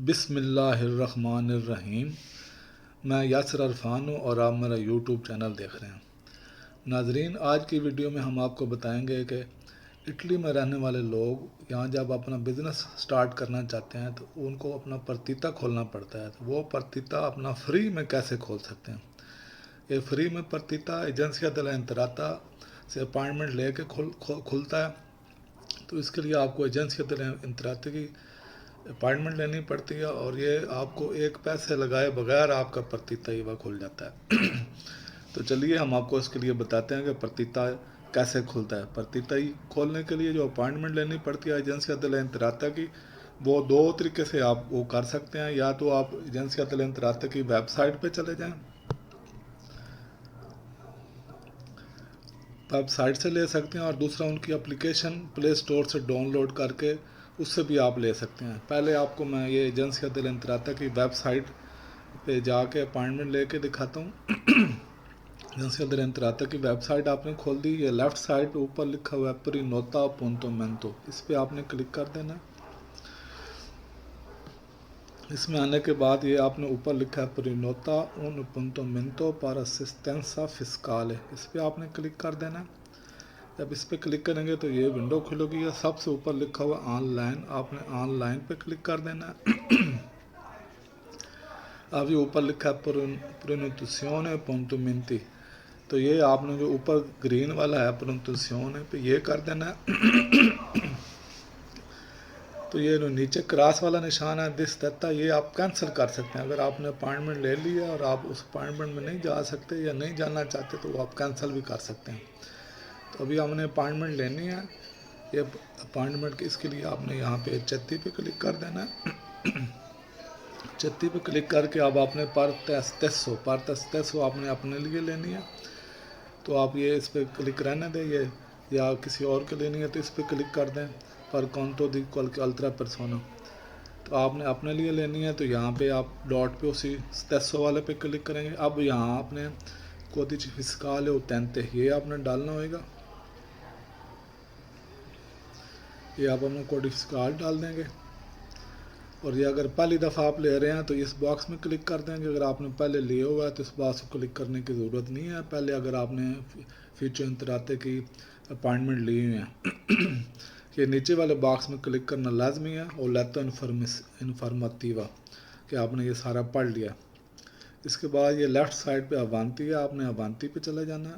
بسم اللہ الرحمن الرحیم۔ میں یاسر عرفان ہوں اور آپ میرا یوٹیوب چینل دیکھ رہے ہیں۔ ناظرین، آج کی ویڈیو میں ہم آپ کو بتائیں گے کہ اٹلی میں رہنے والے لوگ یہاں جب اپنا بزنس سٹارٹ کرنا چاہتے ہیں تو ان کو اپنا پرتیتا کھولنا پڑتا ہے، تو وہ پرتیتا اپنا فری میں کیسے کھول سکتے ہیں۔ یہ فری میں پرتیتا ایجنسیا دل انتراتا سے اپائنٹمنٹ لے کے کھلتا ہے، تو اس کے لیے آپ کو ایجنسیا دل انتراتا کی اپائنٹمنٹ لینی پڑتی ہے اور یہ آپ کو ایک پیسے لگائے بغیر آپ کا پرتیتا ایوا کھل جاتا ہے۔ تو چلیے ہم آپ کو اس کے لیے بتاتے ہیں کہ پرتیتا کیسے کھلتا ہے۔ پرتیتا کھولنے کے لیے جو اپائنٹمنٹ لینی پڑتی ہے ایجنسیا دل انتراتا کی، وہ دو طریقے سے آپ وہ کر سکتے ہیں۔ یا تو آپ ایجنسیا دل انتراتا کی ویب سائٹ پہ چلے جائیں، ویب سائٹ سے لے سکتے ہیں، اور دوسرا ان کی اپلیکیشن پلے اسٹور سے ڈاؤن لوڈ کر کے اس سے بھی آپ لے سکتے ہیں۔ پہلے آپ کو میں یہ ایجنسیا دل انتراتا کی ویب سائٹ پہ جا کے اپائنٹمنٹ لے کے دکھاتا ہوں۔ ایجنسیا دل انتراتا کی ویب سائٹ آپ نے کھول دی، یہ لیفٹ سائڈ اوپر لکھا ہوا ہے پرینوتا پونتو مینتو، اس پہ آپ نے کلک کر دینا ہے۔ اس میں آنے کے بعد یہ آپ نے اوپر لکھا ہے پرینوتا اون پونتو مینتو پر اسسٹنسا فسکالے، اس پہ آپ نے کلک کر دینا ہے۔ جب اس پہ کلک کریں گے تو یہ ونڈو کھلے گی، سب سے اوپر لکھا ہوا آن لائن، آپ نے آن لائن پہ کلک کر دینا ہے۔ اب یہ اوپر لکھا ہے پرینوتسیونے پونتو مینتی، تو یہ آپ نے جو اوپر گرین والا ہے پرینوتسیونے پہ یہ کر دینا ہے۔ تو یہ جو نیچے کراس والا نشان ہے دس دیتا، یہ آپ کینسل کر سکتے ہیں۔ اگر آپ نے اپائنٹمنٹ لے لی ہے اور آپ اس اپائنٹمنٹ میں نہیں جا سکتے یا نہیں جانا چاہتے تو وہ آپ کینسل بھی کر سکتے ہیں۔ تو ابھی ہم نے اپائنٹمنٹ لینی ہے، یہ اپائنٹمنٹ اس کے لیے آپ نے یہاں پہ 36 پہ کلک کر دینا ہے۔ 36 پہ کلک کر کے اب آپ نے پرتستیسو آپ نے اپنے لیے لینی ہے، تو آپ یہ اس پہ کلک رہنے دیں، یہ یا کسی اور کے لینی ہے تو اس پہ کلک کر دیں، پر کونٹو دی الٹرا پرسونا، تو آپ نے اپنے لیے لینی ہے تو یہاں پہ آپ ڈاٹ پہ اسی ستیسو والے پہ کلک کریں گے۔ اب یہاں آپ نے کوڈیچ فسکالے اوتینتے یہ آپ نے ڈالنا ہوئے گا، یہ آپ اپنا کوڈ فسکال ڈال دیں گے، اور یہ اگر پہلی دفعہ آپ لے رہے ہیں تو اس باکس میں کلک کر دیں گے۔ اگر آپ نے پہلے لیا ہوا ہے تو اس باکس کو کلک کرنے کی ضرورت نہیں ہے، پہلے اگر آپ نے فیوچر انتراتے کی اپائنٹمنٹ لی ہوئی ہیں۔ یہ نیچے والے باکس میں کلک کرنا لازمی ہے، اور لیتو انفارماتیوا کہ آپ نے یہ سارا پڑھ لیا۔ اس کے بعد یہ لیفٹ سائڈ پہ اوانتی ہے، آپ نے اوانتی پہ چلے جانا ہے۔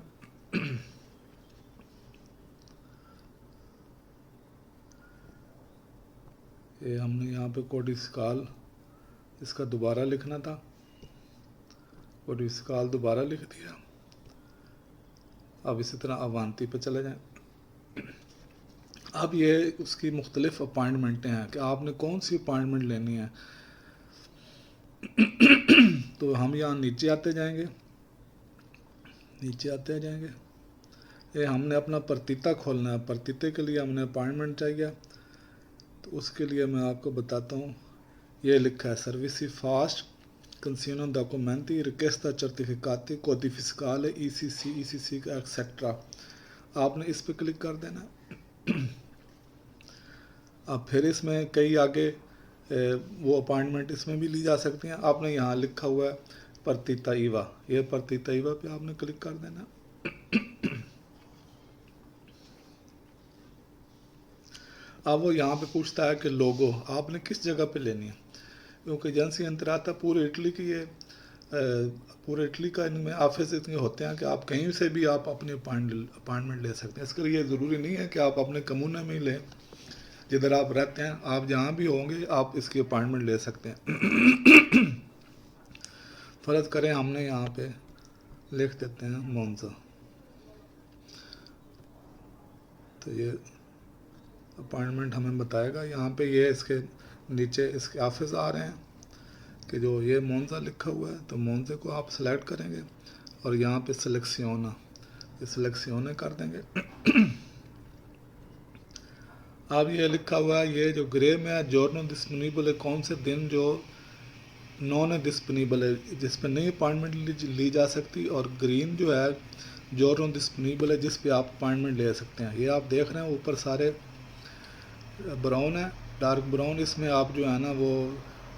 یہ ہم نے یہاں پہ کوڈ فسکال اس کا دوبارہ لکھنا تھا، کوڈ فسکال دوبارہ لکھ دیا۔ اب اسی طرح اوانتی پہ چلے جائیں۔ اب یہ اس کی مختلف اپائنٹمنٹیں ہیں کہ آپ نے کون سی اپائنٹمنٹ لینی ہے۔ تو ہم یہاں نیچے آتے جائیں گے، یہ ہم نے اپنا پرتیتا کھولنا ہے، پرتیتے کے لیے ہم نے اپائنٹمنٹ چاہیے، تو اس کے لیے میں آپ کو بتاتا ہوں۔ یہ لکھا ہے سروسی فاسٹ کنسیونو ڈاکومنٹی ریکیستا چرٹیفکاتی کوڈی فسکالے ای سی سی کا ایکسیٹرا، آپ نے اس پہ کلک کر دینا۔ اب پھر اس میں کئی آگے وہ اپائنٹمنٹ اس میں بھی لی جا سکتی ہیں۔ آپ نے یہاں لکھا ہوا ہے پرتیتا ایوا، یہ پرتیتا ایوا پہ آپ نے کلک کر دینا۔ اب وہ یہاں پہ پوچھتا ہے کہ لوگو آپ نے کس جگہ پہ لینی ہے، کیونکہ ایجنسی انتراتا پورے اٹلی کی پورے اٹلی کا ان میں آفس اتنے ہوتے ہیں کہ آپ کہیں سے بھی آپ اپنی اپائنٹمنٹ لے سکتے ہیں۔ اس کے لیے ضروری نہیں ہے کہ آپ اپنے کمونے میں ہی لیں، جدھر آپ رہتے ہیں آپ جہاں بھی ہوں گے آپ اس کی اپائنٹمنٹ لے سکتے ہیں۔ فرض کریں ہم نے یہاں پہ لکھ دیتے ہیں مونزا، تو یہ اپائنٹمنٹ ہمیں بتائے گا یہاں پہ، یہ اس کے نیچے اس کے آفس آ رہے ہیں کہ جو یہ مونزا لکھا ہوا ہے، تو مونزے کو آپ سلیکٹ کریں گے اور یہاں پہ سلیکسیونا، یہ سلیکسیونے کر دیں گے۔ اب یہ لکھا ہوا ہے، یہ جو گرے میں ہے جورنو ڈسپنیبل ہے، کون سے دن جو نان ڈسپنیبل ہے، جس پہ نئی اپائنٹمنٹ لی جا سکتی، اور گرین جو ہے جورنو ڈسپنیبل ہے جس پہ آپ اپائنٹمنٹ لے سکتے ہیں۔ یہ آپ دیکھ رہے ہیں اوپر سارے براؤن ہے، ڈارک براؤن، اس میں آپ جو ہے نا وہ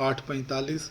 8:45,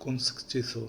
con successo।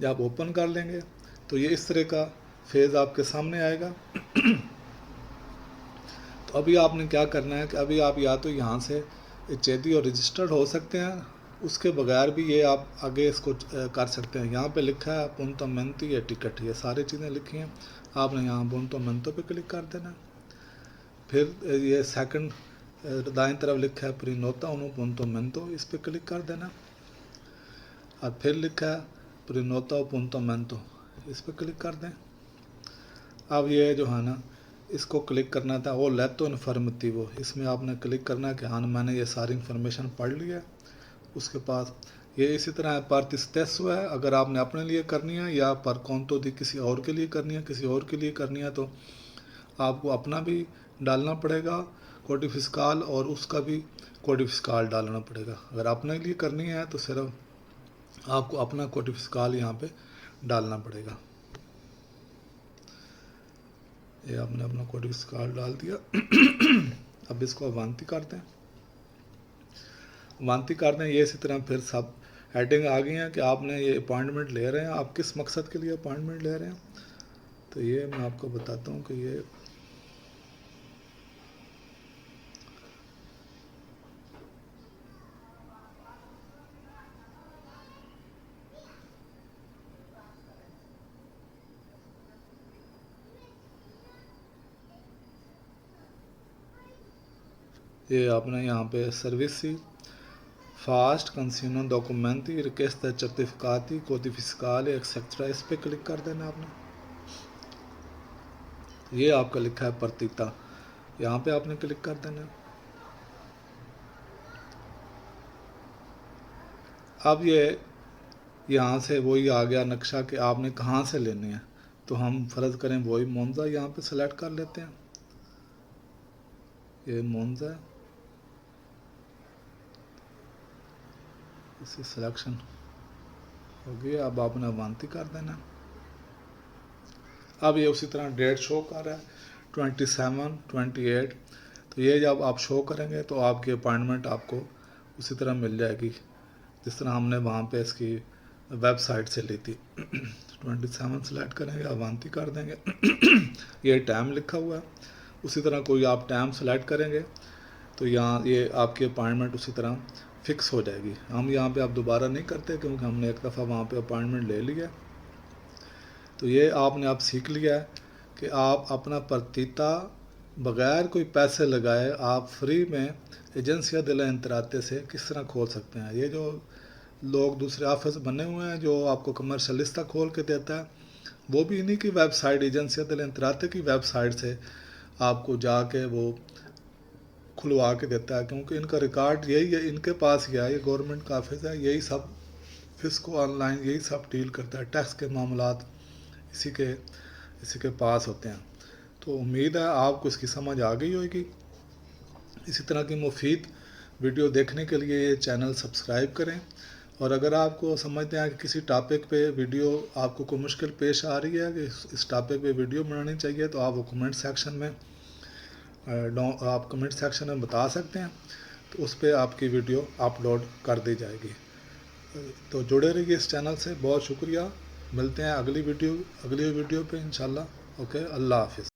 جب اوپن کر لیں گے تو یہ اس طرح کا فیز آپ کے سامنے آئے گا. تو ابھی آپ نے کیا کرنا ہے کہ ابھی آپ یا تو یہاں سے چیدی اور رجسٹرڈ ہو سکتے ہیں, اس کے بغیر بھی یہ آپ آگے اس کو کر سکتے ہیں. یہاں پہ لکھا ہے پونتو منتی یا ٹکٹ, یہ ساری چیزیں لکھی ہیں. آپ نے یہاں پونتو منتو پہ کلک کر دینا. پھر یہ سیکنڈ دائیں طرف لکھا ہے پرینوتا انو پونتو منتو, اس پہ کلک کر دینا. اور پھر لکھا ہے پرینوتا پونتو منتو, اس پہ کلک کر دیں. اب یہ جو ہے نا اس کو کلک کرنا تھا وہ لیتو انفارمیٹیو, اس میں آپ نے کلک کرنا ہے کہ ہاں میں نے یہ ساری انفارمیشن پڑھ لی ہے. اس کے پاس یہ اسی طرح پارتی اسٹیسو ہے, اگر آپ نے اپنے لیے کرنی ہے یا پر کونتو دی کسی اور کے لیے کرنی ہے, کسی اور کے لیے کرنی ہے تو آپ کو اپنا بھی ڈالنا پڑے گا کوڈی فسکال, اور اس کا بھی کوڈی فسکال ڈالنا پڑے گا. اگر اپنے لیے کرنی ہے تو صرف آپ کو اپنا کوڈی فسکال یہاں پہ ڈالنا پڑے گا. یہ آپ نے اپنا کوڈی فسکال ڈال دیا. اب اس کو اوانتی کر دیں, وانتی کر دیں. یہ اسی طرح پھر سب ہیڈنگ آ گئی ہیں کہ آپ نے یہ اپوائنٹمنٹ لے رہے ہیں, آپ کس مقصد کے لیے اپوائنٹمنٹ لے رہے ہیں. تو یہ میں آپ کو بتاتا ہوں کہ یہ آپ نے یہاں پہ سروسی فاسٹ کنسیونر ڈاکومنٹی ریکویسٹ سرٹیفکاتی کوڈی فسکال ایکسیٹرا, اس پہ کلک کر دینا آپ نے. یہ آپ کا لکھا ہے پرتیتا, یہاں پہ آپ نے کلک کر دینا. اب یہ یہاں سے وہی آ گیا نقشہ کہ آپ نے کہاں سے لینے ہیں. تو ہم فرض کریں وہی مونزا یہاں پہ سلیکٹ کر لیتے ہیں. یہ مونزا ہے, اسی سلیکشن ہو گیا. اب آپ نے اوانتی کر دینا. اب یہ اسی طرح ڈیٹ شو کر رہا ہے 27 28. تو یہ جب آپ شو کریں گے تو آپ کی اپوائنٹمنٹ آپ کو اسی طرح مل جائے گی جس طرح ہم نے وہاں پہ اس کی ویب سائٹ سے لی تھی. 27 سلیکٹ کریں گے, اوانتی کر دیں گے. یہ ٹائم لکھا ہوا ہے, اسی طرح کوئی آپ ٹائم سلیکٹ کریں گے تو یہاں یہ آپ کی اپوائنٹمنٹ اسی طرح فکس ہو جائے گی. ہم یہاں پہ آپ دوبارہ نہیں کرتے کیونکہ ہم نے ایک دفعہ وہاں پہ اپوائنٹمنٹ لے لی ہے. تو یہ آپ نے اب سیکھ لیا ہے کہ آپ اپنا پرتیتا بغیر کوئی پیسے لگائے آپ فری میں ایجنسیاں دل انتراتے سے کس طرح کھول سکتے ہیں. یہ جو لوگ دوسرے آفس بنے ہوئے ہیں جو آپ کو کمرشلستہ کھول کے دیتا ہے, وہ بھی انہی کی ویب سائٹ ایجنسیاں دل انتراتے کی ویب سائٹ سے آپ کو جا کے وہ کھلوا کے دیتا ہے, کیونکہ ان کا ریکارڈ یہی ہے, ان کے پاس ہی ہے, یہ گورنمنٹ کا آفس ہے, یہی سب فسکو آن لائن یہی سب ڈیل کرتا ہے. ٹیکس کے معاملات اسی کے پاس ہوتے ہیں. تو امید ہے آپ کو اس کی سمجھ آ گئی ہوگی. اسی طرح کی مفید ویڈیو دیکھنے کے لیے یہ چینل سبسکرائب کریں, اور اگر آپ کو سمجھتے ہیں کہ کسی ٹاپک پہ ویڈیو آپ کو کوئی مشکل پیش آ رہی ہے کہ اس ٹاپک پہ ویڈیو بنانی چاہیے تو آپ وہ کمنٹ سیکشن میں بتا سکتے ہیں, تو اس پہ آپ کی ویڈیو اپلوڈ کر دی جائے گی. تو جڑے رہیے اس چینل سے. بہت شکریہ. ملتے ہیں اگلی ویڈیو پہ انشاءاللہ. اوکے, اللہ حافظ.